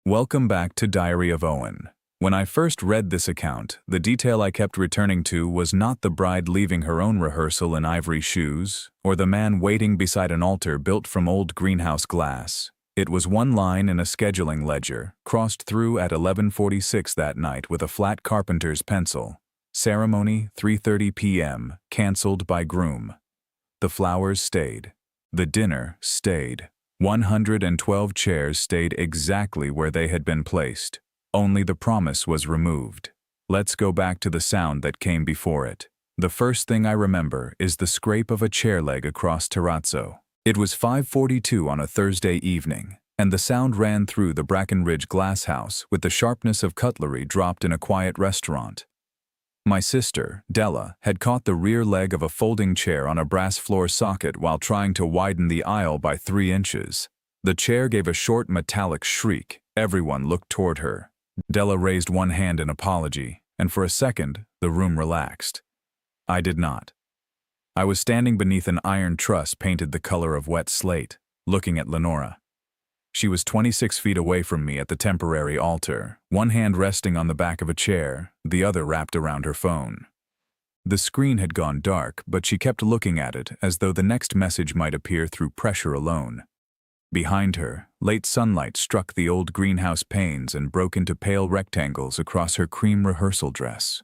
Welcome back to Diary of Owen. When I first read this account, the detail I kept returning to was not the bride leaving her own rehearsal in ivory shoes, or the man waiting beside an altar built from old greenhouse glass. It was one line in a scheduling ledger, crossed through at 11:46 that night with a flat carpenter's pencil. Ceremony 3:30 p.m., cancelled by groom. The flowers stayed. The dinner stayed. 112 chairs stayed exactly where they had been placed. Only the promise was removed. Let's go back to the sound that came before it. The first thing I remember is the scrape of a chair leg across terrazzo. It was 5:42 on a Thursday evening, and the sound ran through the Brackenridge glass house with the sharpness of cutlery dropped in a quiet restaurant. My sister, Della, had caught the rear leg of a folding chair on a brass floor socket while trying to widen the aisle by 3 inches. The chair gave a short metallic shriek. Everyone looked toward her. Della raised one hand in apology, and for a second, the room relaxed. I did not. I was standing beneath an iron truss painted the color of wet slate, looking at Lenora. She was 26 feet away from me at the temporary altar, one hand resting on the back of a chair, the other wrapped around her phone. The screen had gone dark, but she kept looking at it as though the next message might appear through pressure alone. Behind her, late sunlight struck the old greenhouse panes and broke into pale rectangles across her cream rehearsal dress.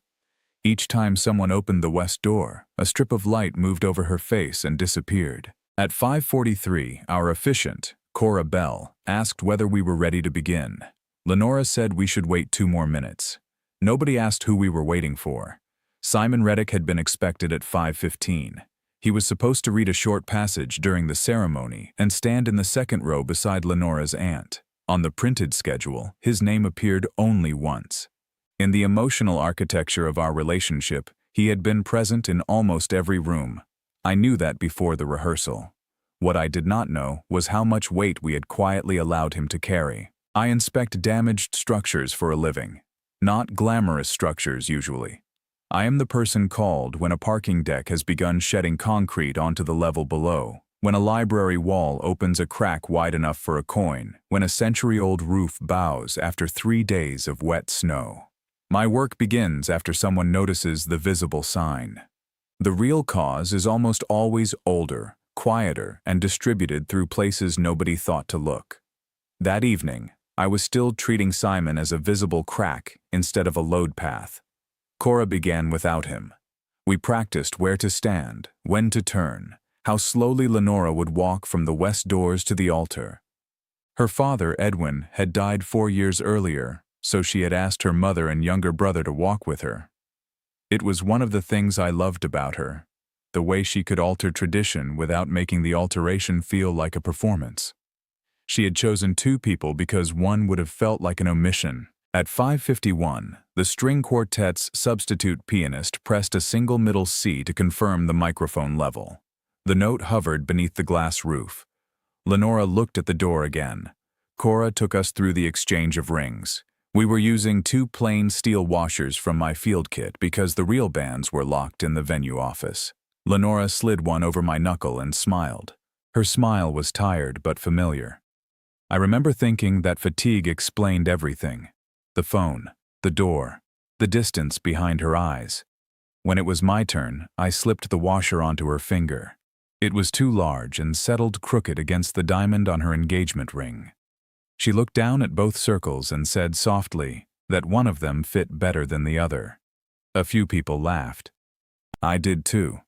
Each time someone opened the west door, a strip of light moved over her face and disappeared. At 5:43, our officiant, Cora Bell, asked whether we were ready to begin. Lenora said we should wait 2 more minutes. Nobody asked who we were waiting for. Simon Reddick had been expected at 5:15. He was supposed to read a short passage during the ceremony and stand in the second row beside Lenora's aunt. On the printed schedule, his name appeared only once. In the emotional architecture of our relationship, he had been present in almost every room. I knew that before the rehearsal. What I did not know was how much weight we had quietly allowed him to carry. I inspect damaged structures for a living. Not glamorous structures, usually. I am the person called when a parking deck has begun shedding concrete onto the level below, when a library wall opens a crack wide enough for a coin, when a century-old roof bows after 3 days of wet snow. My work begins after someone notices the visible sign. The real cause is almost always older, quieter, and distributed through places nobody thought to look. That evening, I was still treating Simon as a visible crack instead of a load path. Cora began without him. We practiced where to stand, when to turn, how slowly Lenora would walk from the west doors to the altar. Her father, Edwin, had died 4 years earlier, so she had asked her mother and younger brother to walk with her. It was one of the things I loved about her, the way she could alter tradition without making the alteration feel like a performance. She had chosen 2 people because one would have felt like an omission. At 5:51, the string quartet's substitute pianist pressed a single middle C to confirm the microphone level. The note hovered beneath the glass roof. Lenora looked at the door again. Cora took us through the exchange of rings. We were using 2 plain steel washers from my field kit because the real bands were locked in the venue office. Lenora slid one over my knuckle and smiled. Her smile was tired but familiar. I remember thinking that fatigue explained everything. The phone, the door, the distance behind her eyes. When it was my turn, I slipped the washer onto her finger. It was too large and settled crooked against the diamond on her engagement ring. She looked down at both circles and said softly that one of them fit better than the other. A few people laughed. I did too.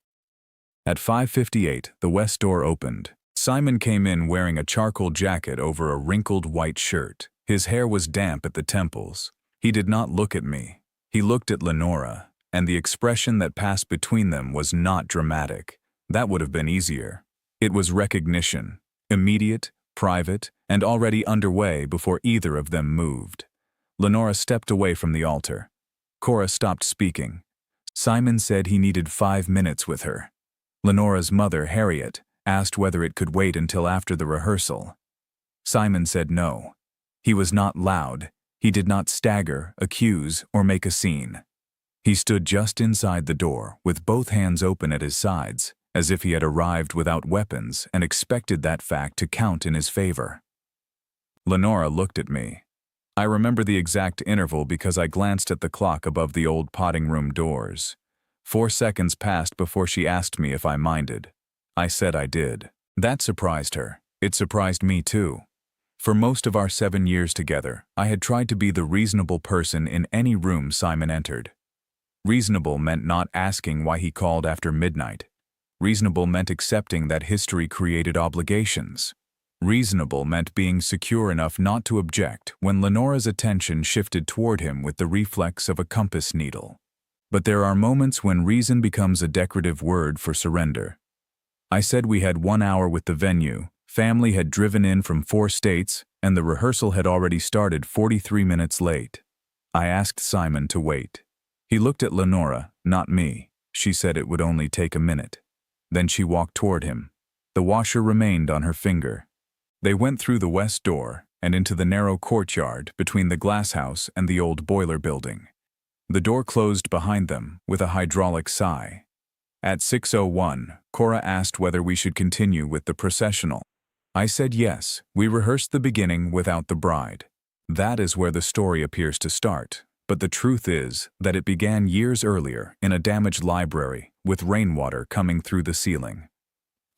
At 5:58, the west door opened. Simon came in wearing a charcoal jacket over a wrinkled white shirt. His hair was damp at the temples. He did not look at me. He looked at Lenora, and the expression that passed between them was not dramatic. That would have been easier. It was recognition, immediate, private, and already underway before either of them moved. Lenora stepped away from the altar. Cora stopped speaking. Simon said he needed 5 minutes with her. Lenora's mother, Harriet, asked whether it could wait until after the rehearsal. Simon said no. He was not loud. He did not stagger, accuse, or make a scene. He stood just inside the door, with both hands open at his sides, as if he had arrived without weapons and expected that fact to count in his favor. Lenora looked at me. I remember the exact interval because I glanced at the clock above the old potting room doors. 4 seconds passed before she asked me if I minded. I said I did. That surprised her. It surprised me too. For most of our 7 years together, I had tried to be the reasonable person in any room Simon entered. Reasonable meant not asking why he called after midnight. Reasonable meant accepting that history created obligations. Reasonable meant being secure enough not to object when Lenora's attention shifted toward him with the reflex of a compass needle. But there are moments when reason becomes a decorative word for surrender. I said we had 1 hour with the venue, family had driven in from 4 states, and the rehearsal had already started 43 minutes late. I asked Simon to wait. He looked at Lenora, not me. She said it would only take a minute. Then she walked toward him. The washer remained on her finger. They went through the west door and into the narrow courtyard between the glass house and the old boiler building. The door closed behind them with a hydraulic sigh. At 6:01, Cora asked whether we should continue with the processional. I said yes. We rehearsed the beginning without the bride. That is where the story appears to start, but the truth is that it began years earlier in a damaged library with rainwater coming through the ceiling.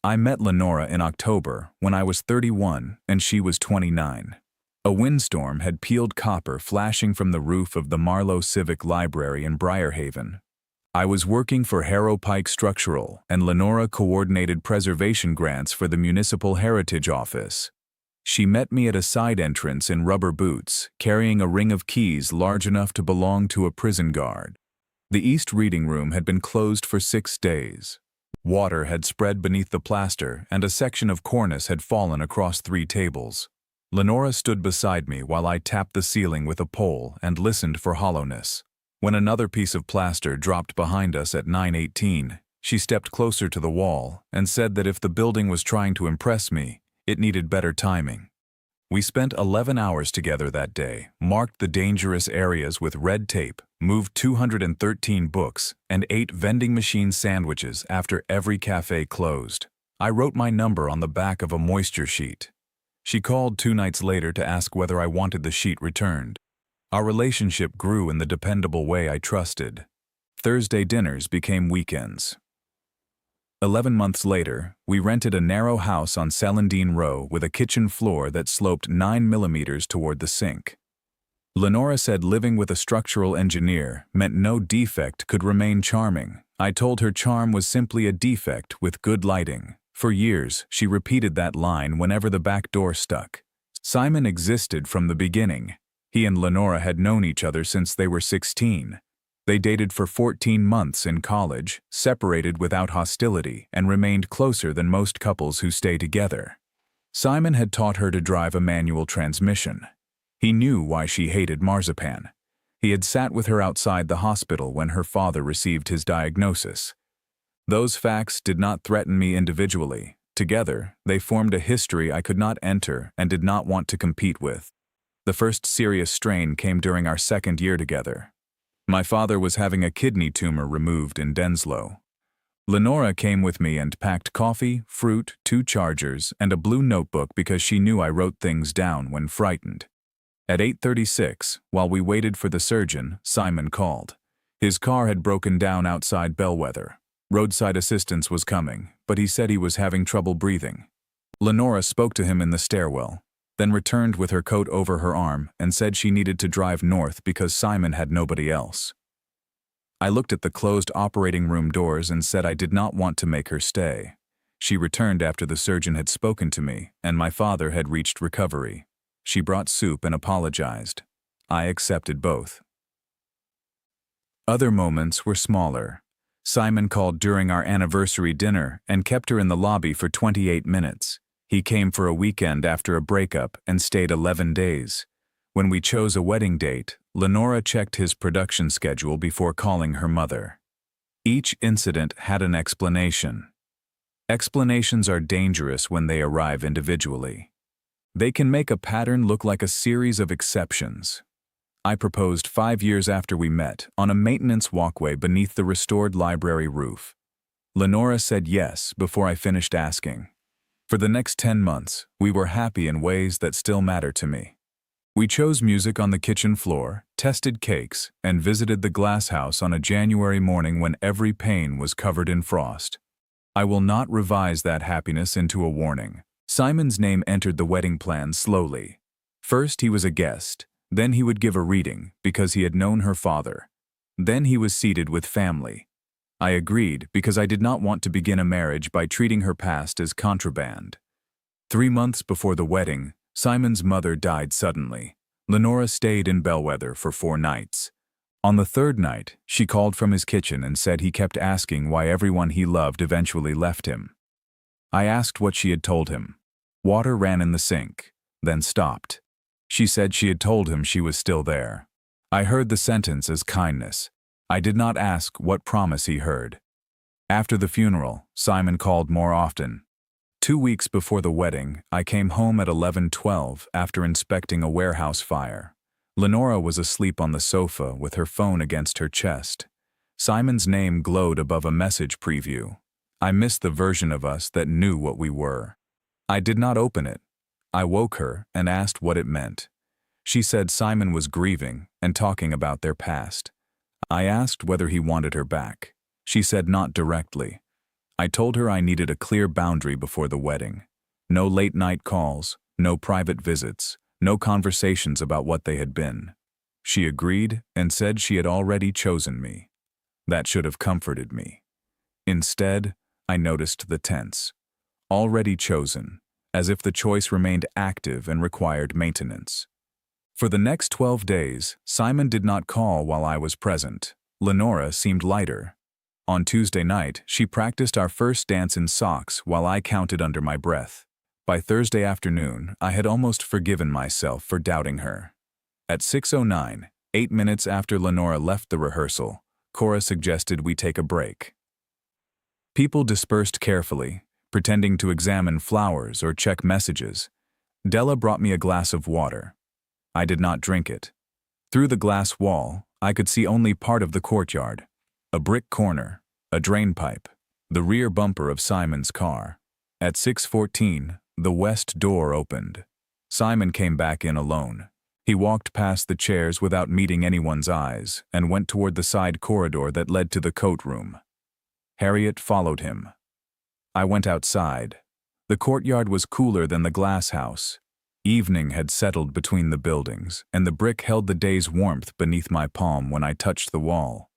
I met Lenora in October when I was 31 and she was 29. A windstorm had peeled copper flashing from the roof of the Marlowe Civic Library in Briarhaven. I was working for Harrow Pike Structural, and Lenora coordinated preservation grants for the Municipal Heritage Office. She met me at a side entrance in rubber boots, carrying a ring of keys large enough to belong to a prison guard. The East Reading Room had been closed for 6 days. Water had spread beneath the plaster, and a section of cornice had fallen across 3 tables. Lenora stood beside me while I tapped the ceiling with a pole and listened for hollowness. When another piece of plaster dropped behind us at 9:18, she stepped closer to the wall and said that if the building was trying to impress me, it needed better timing. We spent 11 hours together that day, marked the dangerous areas with red tape, moved 213 books, and ate vending machine sandwiches after every cafe closed. I wrote my number on the back of a moisture sheet. She called 2 nights later to ask whether I wanted the sheet returned. Our relationship grew in the dependable way I trusted. Thursday dinners became weekends. 11 months later, we rented a narrow house on Celandine Row with a kitchen floor that sloped 9 millimeters toward the sink. Lenora said living with a structural engineer meant no defect could remain charming. I told her charm was simply a defect with good lighting. For years, she repeated that line whenever the back door stuck. Simon existed from the beginning. He and Lenora had known each other since they were 16. They dated for 14 months in college, separated without hostility, and remained closer than most couples who stay together. Simon had taught her to drive a manual transmission. He knew why she hated marzipan. He had sat with her outside the hospital when her father received his diagnosis. Those facts did not threaten me individually. Together, they formed a history I could not enter and did not want to compete with. The first serious strain came during our 2nd year together. My father was having a kidney tumor removed in Denslow. Lenora came with me and packed coffee, fruit, 2 chargers, and a blue notebook because she knew I wrote things down when frightened. At 8:36, while we waited for the surgeon, Simon called. His car had broken down outside Bellwether. Roadside assistance was coming, but he said he was having trouble breathing. Lenora spoke to him in the stairwell, then returned with her coat over her arm and said she needed to drive north because Simon had nobody else. I looked at the closed operating room doors and said I did not want to make her stay. She returned after the surgeon had spoken to me and my father had reached recovery. She brought soup and apologized. I accepted both. Other moments were smaller. Simon called during our anniversary dinner and kept her in the lobby for 28 minutes. He came for a weekend after a breakup and stayed 11 days. When we chose a wedding date, Lenora checked his production schedule before calling her mother. Each incident had an explanation. Explanations are dangerous when they arrive individually. They can make a pattern look like a series of exceptions. I proposed 5 years after we met, on a maintenance walkway beneath the restored library roof. Lenora said yes before I finished asking. For the next 10 months, we were happy in ways that still matter to me. We chose music on the kitchen floor, tested cakes, and visited the glass house on a January morning when every pane was covered in frost. I will not revise that happiness into a warning. Simon's name entered the wedding plans slowly. First he was a guest, then he would give a reading because he had known her father. Then he was seated with family. I agreed because I did not want to begin a marriage by treating her past as contraband. 3 months before the wedding, Simon's mother died suddenly. Lenora stayed in Bellwether for 4 nights. On the 3rd night, she called from his kitchen and said he kept asking why everyone he loved eventually left him. I asked what she had told him. Water ran in the sink, then stopped. She said she had told him she was still there. I heard the sentence as kindness. I did not ask what promise he heard. After the funeral, Simon called more often. 2 weeks before the wedding, I came home at 11:12 after inspecting a warehouse fire. Lenora was asleep on the sofa with her phone against her chest. Simon's name glowed above a message preview. I missed the version of us that knew what we were. I did not open it. I woke her and asked what it meant. She said Simon was grieving and talking about their past. I asked whether he wanted her back. She said not directly. I told her I needed a clear boundary before the wedding. No late-night calls, no private visits, no conversations about what they had been. She agreed and said she had already chosen me. That should have comforted me. Instead, I noticed the tense. Already chosen, as if the choice remained active and required maintenance. For the next 12 days, Simon did not call while I was present. Lenora seemed lighter. On Tuesday night, she practiced our first dance in socks while I counted under my breath. By Thursday afternoon, I had almost forgiven myself for doubting her. At 6:09, 8 minutes after Lenora left the rehearsal, Cora suggested we take a break. People dispersed carefully, pretending to examine flowers or check messages. Della brought me a glass of water. I did not drink it. Through the glass wall, I could see only part of the courtyard. A brick corner, a drain pipe, the rear bumper of Simon's car. At 6:14, the west door opened. Simon came back in alone. He walked past the chairs without meeting anyone's eyes and went toward the side corridor that led to the coat room. Harriet followed him. I went outside. The courtyard was cooler than the glass house. Evening had settled between the buildings, and the brick held the day's warmth beneath my palm when I touched the wall.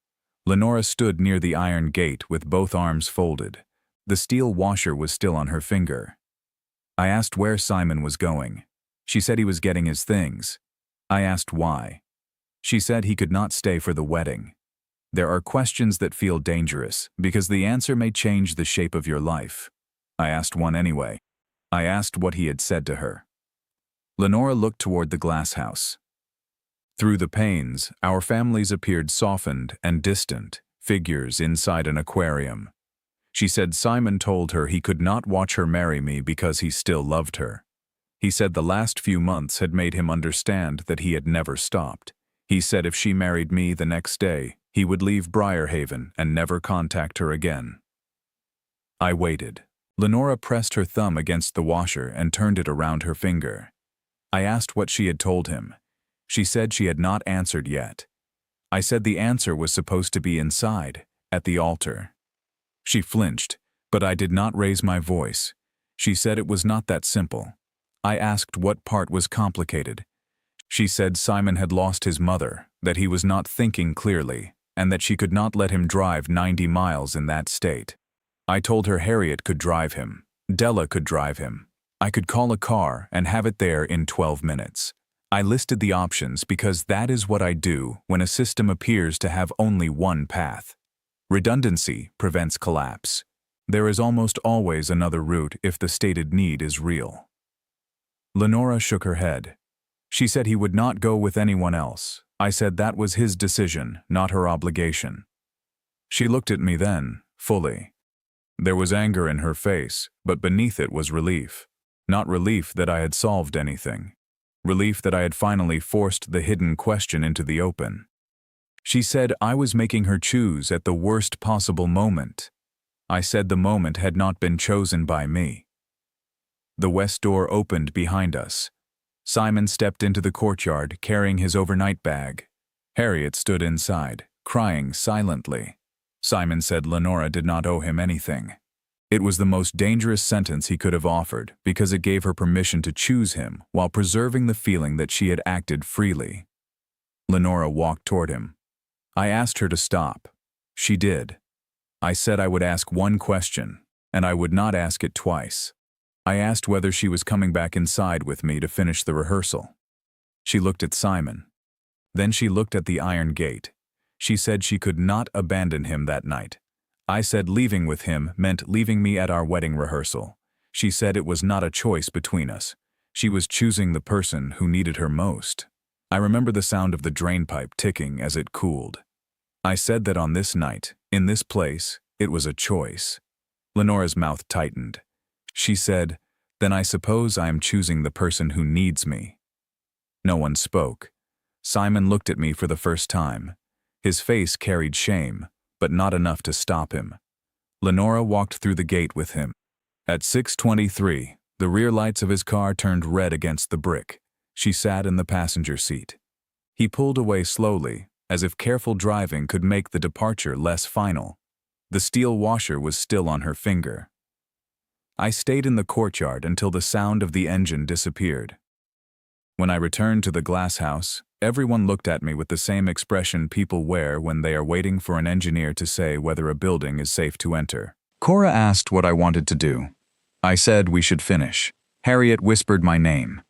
Lenora stood near the iron gate with both arms folded. The steel washer was still on her finger. I asked where Simon was going. She said he was getting his things. I asked why. She said he could not stay for the wedding. There are questions that feel dangerous because the answer may change the shape of your life. I asked one anyway. I asked what he had said to her. Lenora looked toward the glass house. Through the panes, our families appeared softened and distant, figures inside an aquarium. She said Simon told her he could not watch her marry me because he still loved her. He said the last few months had made him understand that he had never stopped. He said if she married me the next day, he would leave Briarhaven and never contact her again. I waited. Lenora pressed her thumb against the washer and turned it around her finger. I asked what she had told him. She said she had not answered yet. I said the answer was supposed to be inside, at the altar. She flinched, but I did not raise my voice. She said it was not that simple. I asked what part was complicated. She said Simon had lost his mother, that he was not thinking clearly, and that she could not let him drive 90 miles in that state. I told her Harriet could drive him. Della could drive him. I could call a car and have it there in 12 minutes. I listed the options because that is what I do when a system appears to have only one path. Redundancy prevents collapse. There is almost always another route if the stated need is real. Lenora shook her head. She said he would not go with anyone else. I said that was his decision, not her obligation. She looked at me then, fully. There was anger in her face, but beneath it was relief. Not relief that I had solved anything. Relief that I had finally forced the hidden question into the open. She said I was making her choose at the worst possible moment. I said the moment had not been chosen by me. The west door opened behind us. Simon stepped into the courtyard, carrying his overnight bag. Harriet stood inside, crying silently. Simon said Lenora did not owe him anything. It was the most dangerous sentence he could have offered because it gave her permission to choose him while preserving the feeling that she had acted freely. Lenora walked toward him. I asked her to stop. She did. I said I would ask one question, and I would not ask it twice. I asked whether she was coming back inside with me to finish the rehearsal. She looked at Simon. Then she looked at the iron gate. She said she could not abandon him that night. I said leaving with him meant leaving me at our wedding rehearsal. She said it was not a choice between us. She was choosing the person who needed her most. I remember the sound of the drainpipe ticking as it cooled. I said that on this night, in this place, it was a choice. Lenora's mouth tightened. She said, "Then I suppose I am choosing the person who needs me." No one spoke. Simon looked at me for the first time. His face carried shame, but not enough to stop him. Lenora walked through the gate with him. At 6:23, the rear lights of his car turned red against the brick. She sat in the passenger seat. He pulled away slowly, as if careful driving could make the departure less final. The steel washer was still on her finger. I stayed in the courtyard until the sound of the engine disappeared. When I returned to the glass house, everyone looked at me with the same expression people wear when they are waiting for an engineer to say whether a building is safe to enter. Cora asked what I wanted to do. I said we should finish. Harriet whispered my name.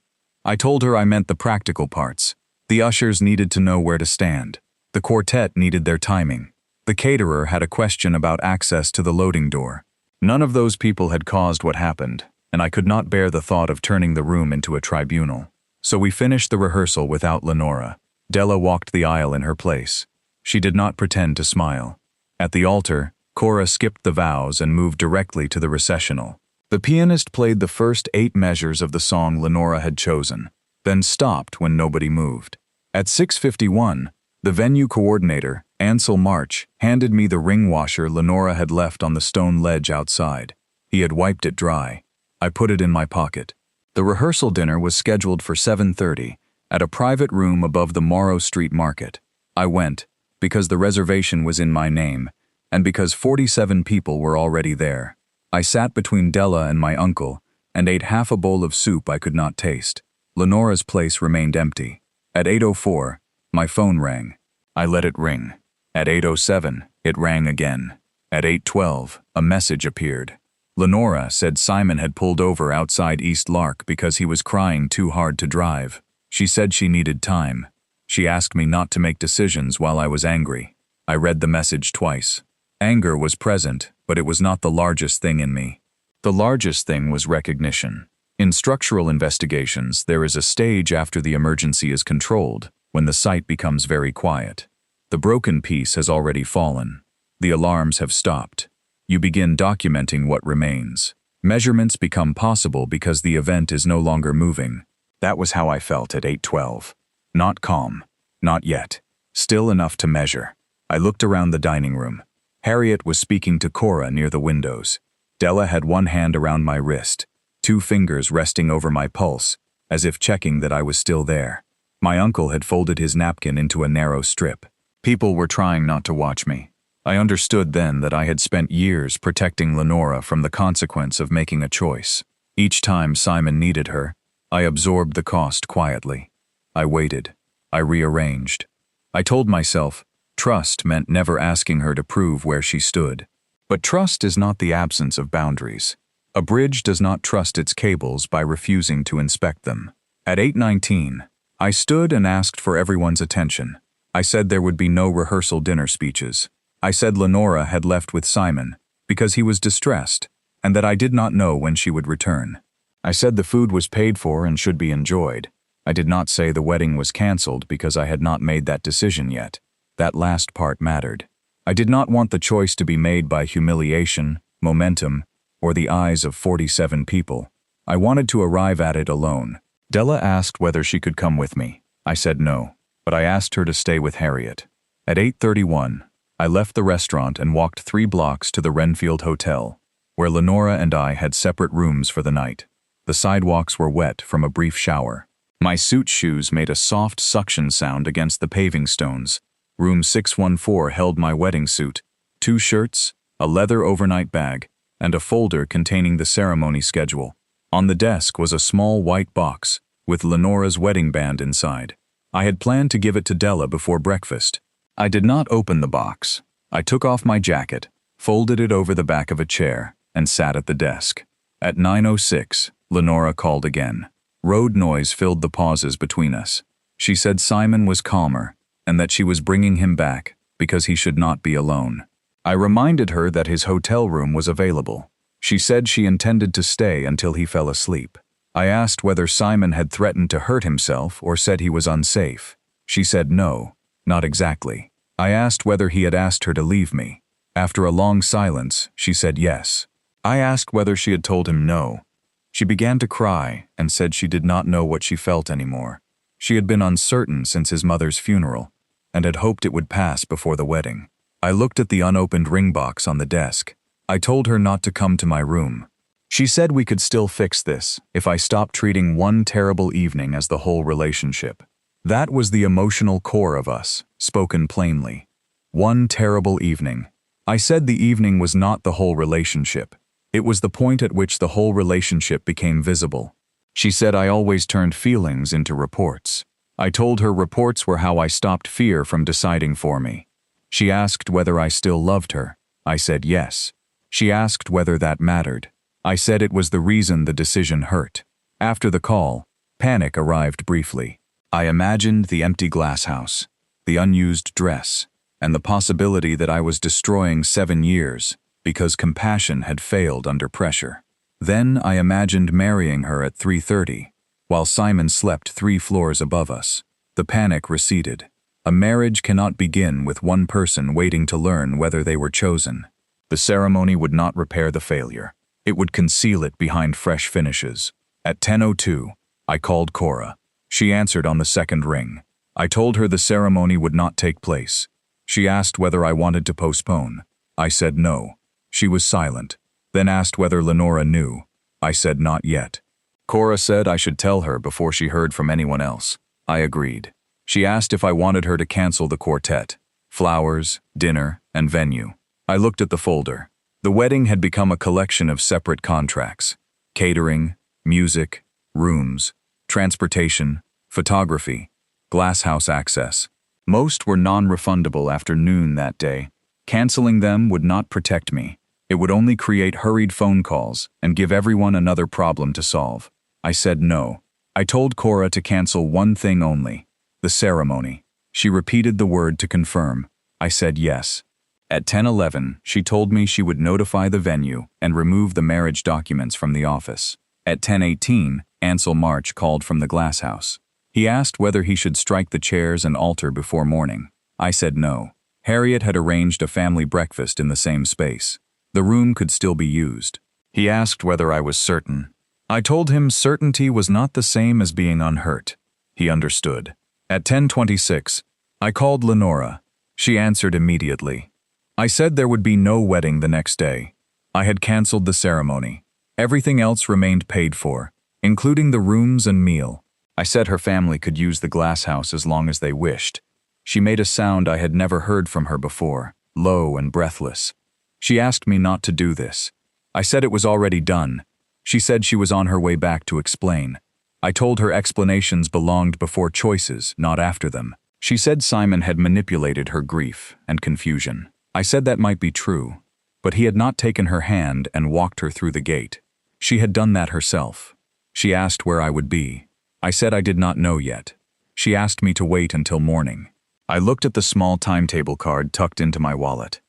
I told her I meant the practical parts. The ushers needed to know where to stand. The quartet needed their timing. The caterer had a question about access to the loading door. None of those people had caused what happened, and I could not bear the thought of turning the room into a tribunal. So we finished the rehearsal without Lenora. Della walked the aisle in her place. She did not pretend to smile. At the altar, Cora skipped the vows and moved directly to the recessional. The pianist played the first 8 measures of the song Lenora had chosen, then stopped when nobody moved. At 6:51, the venue coordinator, Ansel March, handed me the ring washer Lenora had left on the stone ledge outside. He had wiped it dry. I put it in my pocket. The rehearsal dinner was scheduled for 7:30 at a private room above the Morrow Street Market. I went because the reservation was in my name and because 47 people were already there. I sat between Della and my uncle and ate half a bowl of soup I could not taste. Lenora's place remained empty. At 8:04, my phone rang. I let it ring. At 8:07, it rang again. At 8:12, a message appeared. Lenora said Simon had pulled over outside East Lark because he was crying too hard to drive. She said she needed time. She asked me not to make decisions while I was angry. I read the message twice. Anger was present, but it was not the largest thing in me. The largest thing was recognition. In structural investigations, there is a stage after the emergency is controlled, when the site becomes very quiet. The broken piece has already fallen. The alarms have stopped. You begin documenting what remains. Measurements become possible because the event is no longer moving. That was how I felt at 8:12. Not calm. Not yet. Still enough to measure. I looked around the dining room. Harriet was speaking to Cora near the windows. Della had one hand around my wrist, 2 fingers resting over my pulse, as if checking that I was still there. My uncle had folded his napkin into a narrow strip. People were trying not to watch me. I understood then that I had spent years protecting Lenora from the consequence of making a choice. Each time Simon needed her, I absorbed the cost quietly. I waited. I rearranged. I told myself, trust meant never asking her to prove where she stood. But trust is not the absence of boundaries. A bridge does not trust its cables by refusing to inspect them. At 8:19, I stood and asked for everyone's attention. I said there would be no rehearsal dinner speeches. I said Lenora had left with Simon because he was distressed and that I did not know when she would return. I said the food was paid for and should be enjoyed. I did not say the wedding was canceled because I had not made that decision yet. That last part mattered. I did not want the choice to be made by humiliation, momentum, or the eyes of 47 people. I wanted to arrive at it alone. Della asked whether she could come with me. I said no, but I asked her to stay with Harriet. At 8:31, I left the restaurant and walked 3 blocks to the Renfield Hotel, where Lenora and I had separate rooms for the night. The sidewalks were wet from a brief shower. My suit shoes made a soft suction sound against the paving stones. Room 614 held my wedding suit, 2 shirts, a leather overnight bag, and a folder containing the ceremony schedule. On the desk was a small white box, with Lenora's wedding band inside. I had planned to give it to Della before breakfast. I did not open the box. I took off my jacket, folded it over the back of a chair, and sat at the desk. At 9:06, Lenora called again. Road noise filled the pauses between us. She said Simon was calmer, and that she was bringing him back because he should not be alone. I reminded her that his hotel room was available. She said she intended to stay until he fell asleep. I asked whether Simon had threatened to hurt himself or said he was unsafe. She said no, not exactly. I asked whether he had asked her to leave me. After a long silence, she said yes. I asked whether she had told him no. She began to cry and said she did not know what she felt anymore. She had been uncertain since his mother's funeral and had hoped it would pass before the wedding. I looked at the unopened ring box on the desk. I told her not to come to my room. She said we could still fix this if I stopped treating one terrible evening as the whole relationship. That was the emotional core of us, spoken plainly. One terrible evening. I said the evening was not the whole relationship. It was the point at which the whole relationship became visible. She said I always turned feelings into reports. I told her reports were how I stopped fear from deciding for me. She asked whether I still loved her. I said yes. She asked whether that mattered. I said it was the reason the decision hurt. After the call, panic arrived briefly. I imagined the empty glass house, the unused dress, and the possibility that I was destroying 7 years because compassion had failed under pressure. Then I imagined marrying her at 3:30, while Simon slept 3 floors above us. The panic receded. A marriage cannot begin with one person waiting to learn whether they were chosen. The ceremony would not repair the failure. It would conceal it behind fresh finishes. At 10:02, I called Cora. She answered on the second ring. I told her the ceremony would not take place. She asked whether I wanted to postpone. I said no. She was silent, then asked whether Lenora knew. I said not yet. Cora said I should tell her before she heard from anyone else. I agreed. She asked if I wanted her to cancel the quartet, flowers, dinner, and venue. I looked at the folder. The wedding had become a collection of separate contracts: catering, music, rooms, transportation, photography, glasshouse access. Most were non-refundable after noon that day. Canceling them would not protect me. It would only create hurried phone calls and give everyone another problem to solve. I said no. I told Cora to cancel one thing only: the ceremony. She repeated the word to confirm. I said yes. At 10:11, she told me she would notify the venue and remove the marriage documents from the office. At 10:18, Ansel March called from the glasshouse. He asked whether he should strike the chairs and altar before morning. I said no. Harriet had arranged a family breakfast in the same space. The room could still be used. He asked whether I was certain. I told him certainty was not the same as being unhurt. He understood. At 10:26, I called Lenora. She answered immediately. I said there would be no wedding the next day. I had canceled the ceremony. Everything else remained paid for, including the rooms and meal. I said her family could use the glasshouse as long as they wished. She made a sound I had never heard from her before, low and breathless. She asked me not to do this. I said it was already done. She said she was on her way back to explain. I told her explanations belonged before choices, not after them. She said Simon had manipulated her grief and confusion. I said that might be true, but he had not taken her hand and walked her through the gate. She had done that herself. She asked where I would be. I said I did not know yet. She asked me to wait until morning. I looked at the small timetable card tucked into my wallet.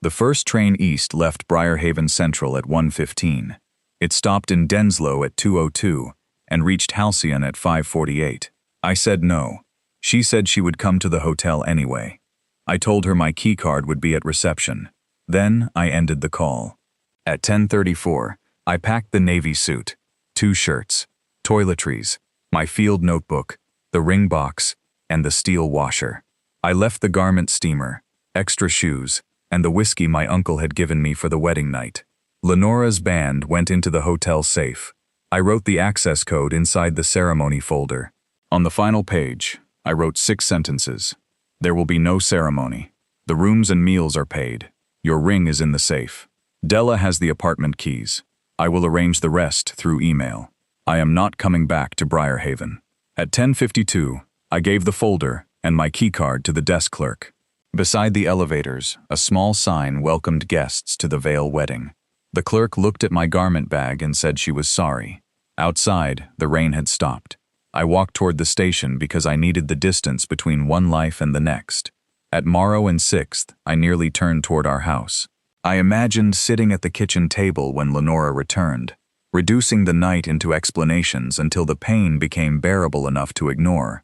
The first train east left Briarhaven Central at 1:15. It stopped in Denslow at 2:02 and reached Halcyon at 5:48. I said no. She said she would come to the hotel anyway. I told her my key card would be at reception. Then I ended the call. At 10:34, I packed the navy suit, 2 shirts, toiletries, my field notebook, the ring box, and the steel washer. I left the garment steamer, extra shoes, and the whiskey my uncle had given me for the wedding night. Lenora's band went into the hotel safe. I wrote the access code inside the ceremony folder. On the final page, I wrote 6 sentences. There will be no ceremony. The rooms and meals are paid. Your ring is in the safe. Della has the apartment keys. I will arrange the rest through email. I am not coming back to Briarhaven. At 10:52, I gave the folder and my keycard to the desk clerk. Beside the elevators, a small sign welcomed guests to the Vale wedding. The clerk looked at my garment bag and said she was sorry. Outside, the rain had stopped. I walked toward the station because I needed the distance between one life and the next. At Morrow and 6th, I nearly turned toward our house. I imagined sitting at the kitchen table when Lenora returned, reducing the night into explanations until the pain became bearable enough to ignore.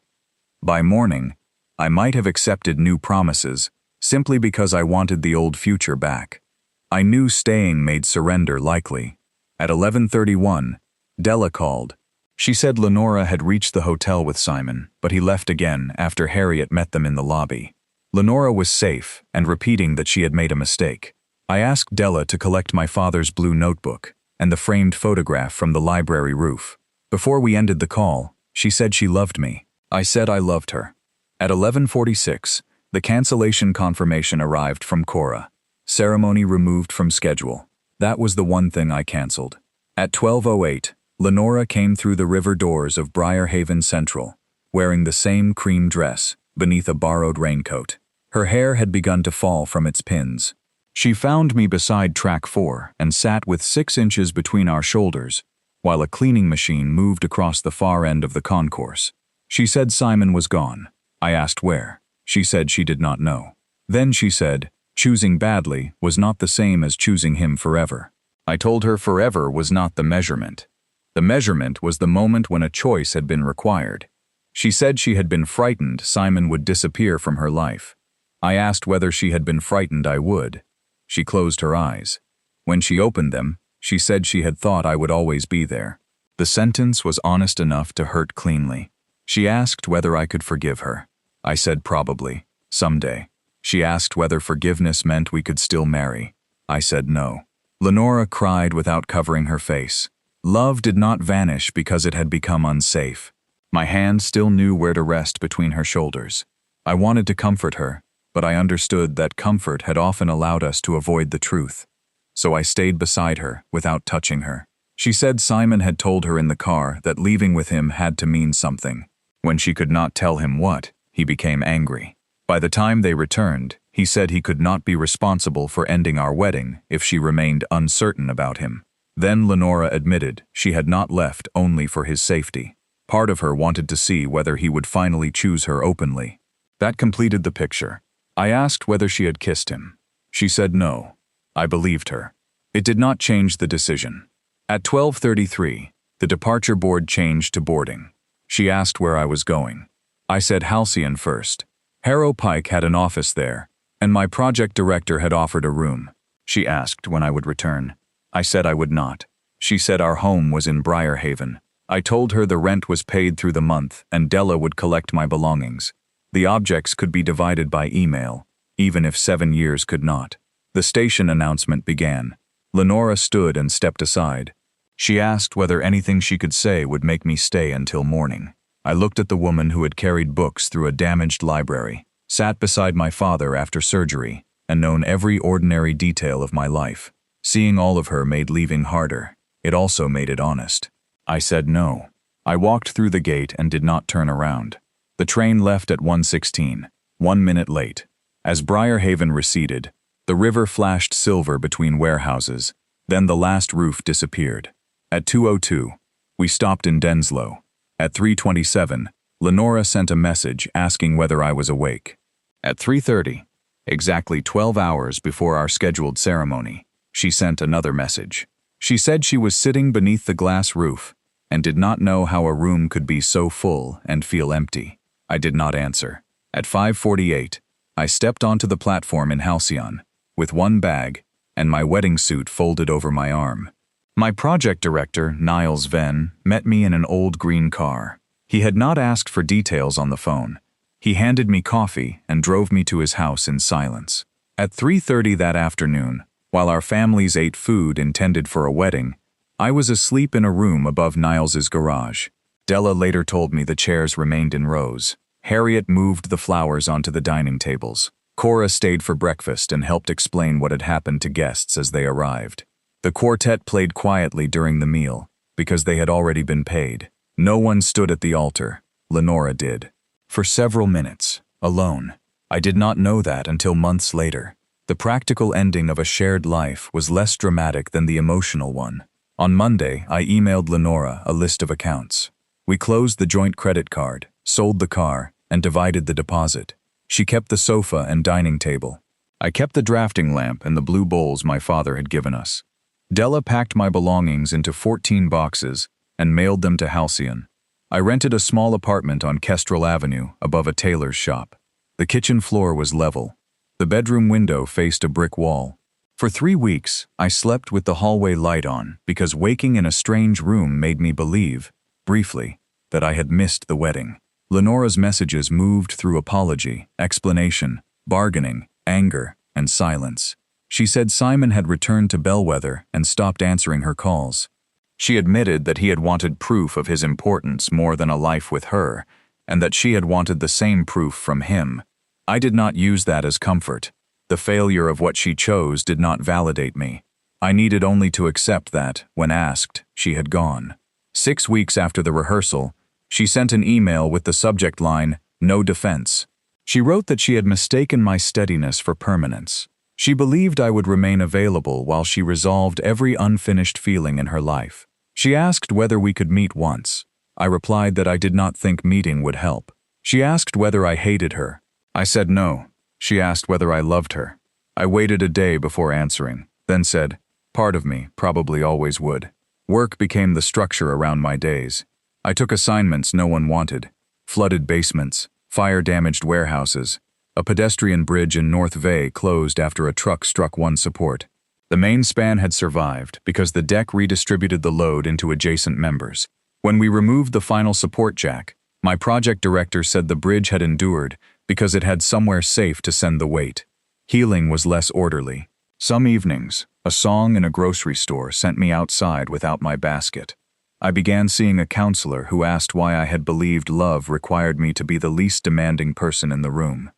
By morning, I might have accepted new promises simply because I wanted the old future back. I knew staying made surrender likely. At 11:31, Della called. She said Lenora had reached the hotel with Simon, but he left again after Harriet met them in the lobby. Lenora was safe and repeating that she had made a mistake. I asked Della to collect my father's blue notebook and the framed photograph from the library roof. Before we ended the call, she said she loved me. I said I loved her. At 11:46, the cancellation confirmation arrived from Cora. Ceremony removed from schedule. That was the one thing I canceled. At 12:08, Lenora came through the river doors of Briarhaven Central, wearing the same cream dress beneath a borrowed raincoat. Her hair had begun to fall from its pins. She found me beside track 4 and sat with 6 inches between our shoulders, while a cleaning machine moved across the far end of the concourse. She said Simon was gone. I asked where. She said she did not know. Then she said, choosing badly was not the same as choosing him forever. I told her forever was not the measurement. The measurement was the moment when a choice had been required. She said she had been frightened Simon would disappear from her life. I asked whether she had been frightened I would. She closed her eyes. When she opened them, she said she had thought I would always be there. The sentence was honest enough to hurt cleanly. She asked whether I could forgive her. I said probably, someday. She asked whether forgiveness meant we could still marry. I said no. Lenora cried without covering her face. Love did not vanish because it had become unsafe. My hand still knew where to rest between her shoulders. I wanted to comfort her, but I understood that comfort had often allowed us to avoid the truth. So I stayed beside her without touching her. She said Simon had told her in the car that leaving with him had to mean something. When she could not tell him what, he became angry. By the time they returned, he said he could not be responsible for ending our wedding if she remained uncertain about him. Then Lenora admitted she had not left only for his safety. Part of her wanted to see whether he would finally choose her openly. That completed the picture. I asked whether she had kissed him. She said no. I believed her. It did not change the decision. At 12:33, the departure board changed to boarding. She asked where I was going. I said Halcyon first. Harrow Pike had an office there, and my project director had offered a room. She asked when I would return. I said I would not. She said our home was in Briarhaven. I told her the rent was paid through the month and Della would collect my belongings. The objects could be divided by email, even if 7 years could not. The station announcement began. Lenora stood and stepped aside. She asked whether anything she could say would make me stay until morning. I looked at the woman who had carried books through a damaged library, sat beside my father after surgery, and known every ordinary detail of my life. Seeing all of her made leaving harder. It also made it honest. I said no. I walked through the gate and did not turn around. The train left at 1:16, 1 minute late. As Briarhaven receded, the river flashed silver between warehouses, then the last roof disappeared. At 2:02, we stopped in Denslow. At 3:27, Lenora sent a message asking whether I was awake. At 3:30, exactly 12 hours before our scheduled ceremony, she sent another message. She said she was sitting beneath the glass roof and did not know how a room could be so full and feel empty. I did not answer. At 5:48, I stepped onto the platform in Halcyon, with one bag and my wedding suit folded over my arm. My project director, Niles Venn, met me in an old green car. He had not asked for details on the phone. He handed me coffee and drove me to his house in silence. At 3:30 that afternoon, while our families ate food intended for a wedding, I was asleep in a room above Niles's garage. Della later told me the chairs remained in rows. Harriet moved the flowers onto the dining tables. Cora stayed for breakfast and helped explain what had happened to guests as they arrived. The quartet played quietly during the meal, because they had already been paid. No one stood at the altar. Lenora did. For several minutes, alone. I did not know that until months later. The practical ending of a shared life was less dramatic than the emotional one. On Monday, I emailed Lenora a list of accounts. We closed the joint credit card, sold the car, and divided the deposit. She kept the sofa and dining table. I kept the drafting lamp and the blue bowls my father had given us. Della packed my belongings into 14 boxes and mailed them to Halcyon. I rented a small apartment on Kestrel Avenue above a tailor's shop. The kitchen floor was level. The bedroom window faced a brick wall. For 3 weeks, I slept with the hallway light on because waking in a strange room made me believe, briefly, that I had missed the wedding. Lenora's messages moved through apology, explanation, bargaining, anger, and silence. She said Simon had returned to Bellwether and stopped answering her calls. She admitted that he had wanted proof of his importance more than a life with her, and that she had wanted the same proof from him. I did not use that as comfort. The failure of what she chose did not validate me. I needed only to accept that, when asked, she had gone. 6 weeks after the rehearsal, she sent an email with the subject line, "No defense." She wrote that she had mistaken my steadiness for permanence. She believed I would remain available while she resolved every unfinished feeling in her life. She asked whether we could meet once. I replied that I did not think meeting would help. She asked whether I hated her. I said no. She asked whether I loved her. I waited a day before answering, then said, part of me probably always would. Work became the structure around my days. I took assignments no one wanted. Flooded basements, fire-damaged warehouses. A pedestrian bridge in North Bay closed after a truck struck one support. The main span had survived because the deck redistributed the load into adjacent members. When we removed the final support jack, my project director said the bridge had endured because it had somewhere safe to send the weight. Healing was less orderly. Some evenings, a song in a grocery store sent me outside without my basket. I began seeing a counselor who asked why I had believed love required me to be the least demanding person in the room.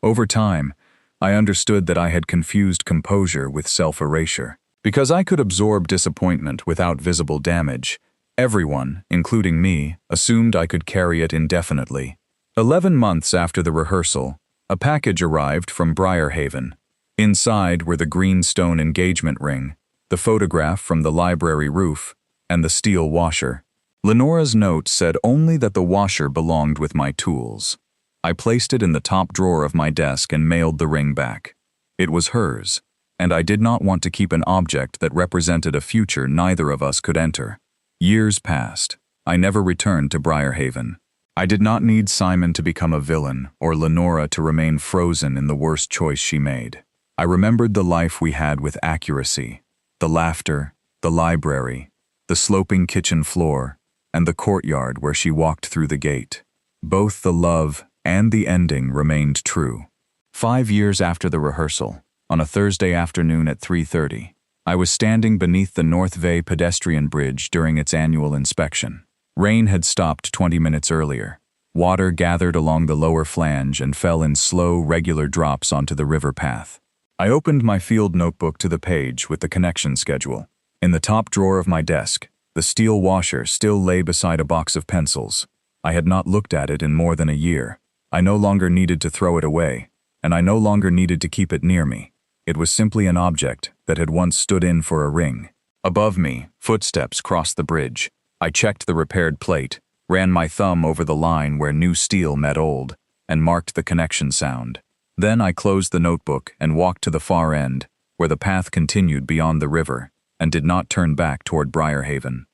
Over time, I understood that I had confused composure with self-erasure. Because I could absorb disappointment without visible damage, everyone, including me, assumed I could carry it indefinitely. 11 months after the rehearsal, a package arrived from Briarhaven. Inside were the green stone engagement ring, the photograph from the library roof, and the steel washer. Lenora's note said only that the washer belonged with my tools. I placed it in the top drawer of my desk and mailed the ring back. It was hers, and I did not want to keep an object that represented a future neither of us could enter. Years passed. I never returned to Briarhaven. I did not need Simon to become a villain or Lenora to remain frozen in the worst choice she made. I remembered the life we had with accuracy, the laughter, the library, the sloping kitchen floor, and the courtyard where she walked through the gate. Both the love and the ending remained true. 5 years after the rehearsal, on a Thursday afternoon at 3:30, I was standing beneath the North Bay pedestrian bridge during its annual inspection. Rain had stopped 20 minutes earlier. Water gathered along the lower flange and fell in slow, regular drops onto the river path. I opened my field notebook to the page with the connection schedule. In the top drawer of my desk, the steel washer still lay beside a box of pencils. I had not looked at it in more than a year. I no longer needed to throw it away, and I no longer needed to keep it near me. It was simply an object that had once stood in for a ring. Above me, footsteps crossed the bridge. I checked the repaired plate, ran my thumb over the line where new steel met old, and marked the connection sound. Then I closed the notebook and walked to the far end, where the path continued beyond the river, and did not turn back toward Briarhaven.